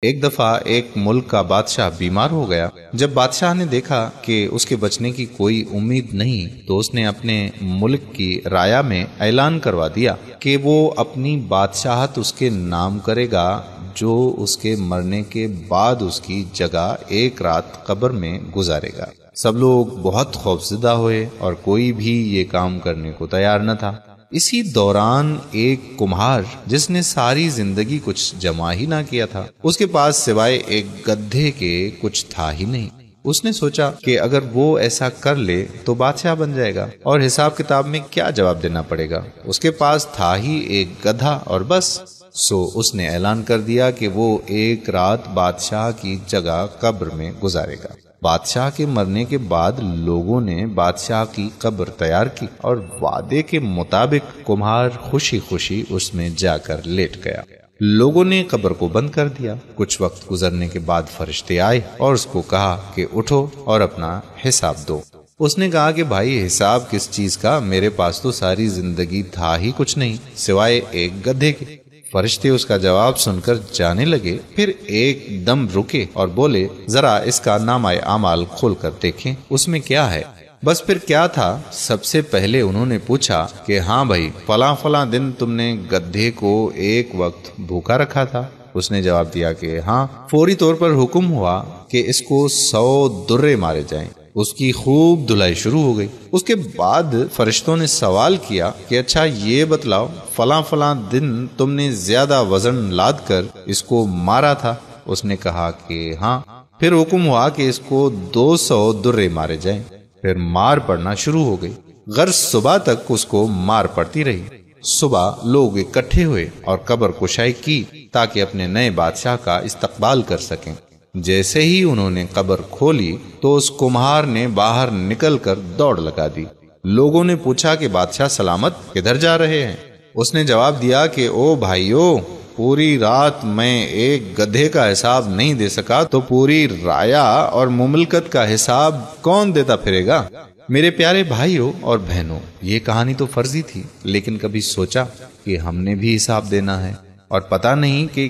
ایک دفعہ ایک ملک کا بادشاہ بیمار ہو گیا۔ جب بادشاہ نے دیکھا کہ اس کے بچنے کی کوئی امید نہیں تو اس نے اپنے ملک کی رایا میں اعلان کروا دیا کہ وہ اپنی بادشاہت اس کے نام کرے گا جو اس کے مرنے کے بعد اس کی جگہ ایک رات قبر میں گزارے گا۔ سب لوگ بہت خوفزدہ ہوئے اور کوئی بھی یہ کام کرنے کو تیار نہ تھا۔ اسی دوران ایک کمہار جس نے ساری زندگی کچھ جمع ہی نہ کیا تھا، اس کے پاس سوائے ایک گدھے کے کچھ تھا ہی نہیں۔ اس نے سوچا کہ اگر وہ ایسا کر لے تو بادشاہ بن جائے گا اور حساب کتاب میں کیا جواب دینا پڑے گا، اس کے پاس تھا ہی ایک گدھا اور بس۔ اس نے اعلان کر دیا کہ وہ ایک رات بادشاہ کی جگہ قبر میں گزارے گا۔ بادشاہ کے مرنے کے بعد لوگوں نے بادشاہ کی قبر تیار کی اور وعدے کے مطابق کمہار خوشی خوشی اس میں جا کر لیٹ گیا۔ لوگوں نے قبر کو بند کر دیا۔ کچھ وقت گزرنے کے بعد فرشتے آئے اور اس کو کہا کہ اٹھو اور اپنا حساب دو۔ اس نے کہا کہ بھائی حساب کس چیز کا، میرے پاس تو ساری زندگی تھا ہی کچھ نہیں سوائے ایک گدھے کے۔ فرشتے اس کا جواب سن کر جانے لگے، پھر ایک دم رکے اور بولے ذرا اس کا نامہ اعمال کھول کر دیکھیں اس میں کیا ہے۔ بس پھر کیا تھا، سب سے پہلے انہوں نے پوچھا کہ ہاں بھائی فلاں دن تم نے گدھے کو ایک وقت بھوکا رکھا تھا؟ اس نے جواب دیا کہ ہاں۔ فوری طور پر حکم ہوا کہ اس کو 100 درے مارے جائیں۔ اس کی خوب دھلائی شروع ہو گئی۔ اس کے بعد فرشتوں نے سوال کیا کہ اچھا یہ بتلاؤ فلاں دن تم نے زیادہ وزن لاد کر اس کو مارا تھا؟ اس نے کہا کہ ہاں۔ پھر حکم ہوا کہ اس کو 200 درے مارے جائیں۔ پھر مار پڑنا شروع ہو گئی۔ غرض صبح تک اس کو مار پڑتی رہی۔ صبح لوگ اکٹھے ہوئے اور قبر کشائی کی تاکہ اپنے نئے بادشاہ کا استقبال کر سکیں۔ جیسے ہی انہوں نے قبر کھولی تو اس کمہار نے باہر نکل کر دوڑ لگا دی۔ لوگوں نے پوچھا کہ بادشاہ سلامت کدھر جا رہے ہیں؟ اس نے جواب دیا کہ او بھائیو، پوری رات میں ایک گدھے کا حساب نہیں دے سکا تو پوری رایا اور مملکت کا حساب کون دیتا پھرے گا؟ میرے پیارے بھائیوں اور بہنوں، یہ کہانی تو فرضی تھی، لیکن کبھی سوچا کہ ہم نے بھی حساب دینا ہے اور پتہ نہیں کہ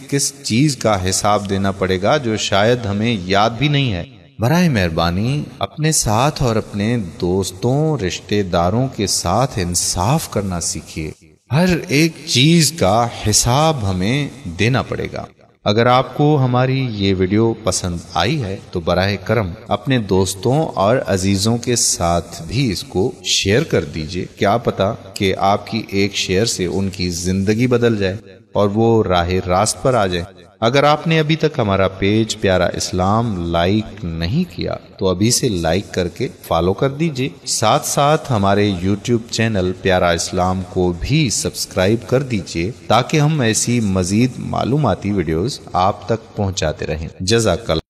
کس چیز کا حساب دینا پڑے گا جو شاید ہمیں یاد بھی نہیں ہے۔ برائے مہربانی اپنے ساتھ اور اپنے دوستوں رشتہ داروں کے ساتھ انصاف کرنا سیکھیے۔ ہر ایک چیز کا حساب ہمیں دینا پڑے گا۔ اگر آپ کو ہماری یہ ویڈیو پسند آئی ہے تو براہ کرم اپنے دوستوں اور عزیزوں کے ساتھ بھی اس کو شیئر کر دیجئے۔ کیا پتا کہ آپ کی ایک شیئر سے ان کی زندگی بدل جائے اور وہ راہ راست پر آ جائے۔ اگر آپ نے ابھی تک ہمارا پیج پیارا اسلام لائک نہیں کیا تو ابھی سے لائک کر کے فالو کر دیجئے۔ ساتھ ساتھ ہمارے یوٹیوب چینل پیارا اسلام کو بھی سبسکرائب کر دیجئے تاکہ ہم ایسی مزید معلوماتی ویڈیوز آپ تک پہنچاتے رہیں۔ جزاک اللہ۔